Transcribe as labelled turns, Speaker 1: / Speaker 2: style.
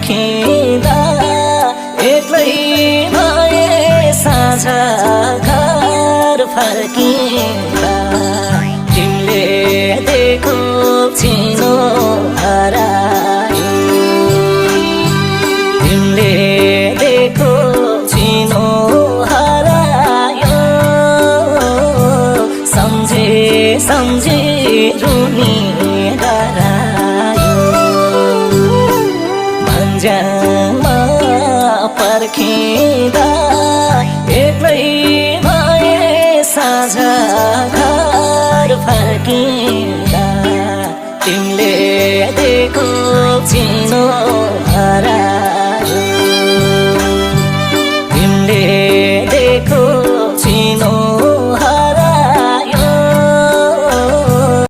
Speaker 1: फर्किँदा एक्लै भए साझा घर फर्किँदा तिमीले दिएको चिनो हरायो तिमीले दिएको चिनो हरायो सम्झे सम्झे रुनी डरायो भन्ज्याङमा पर्खिँदा एक्लै भए साझा घर फर्किँदा तिमीले दिएको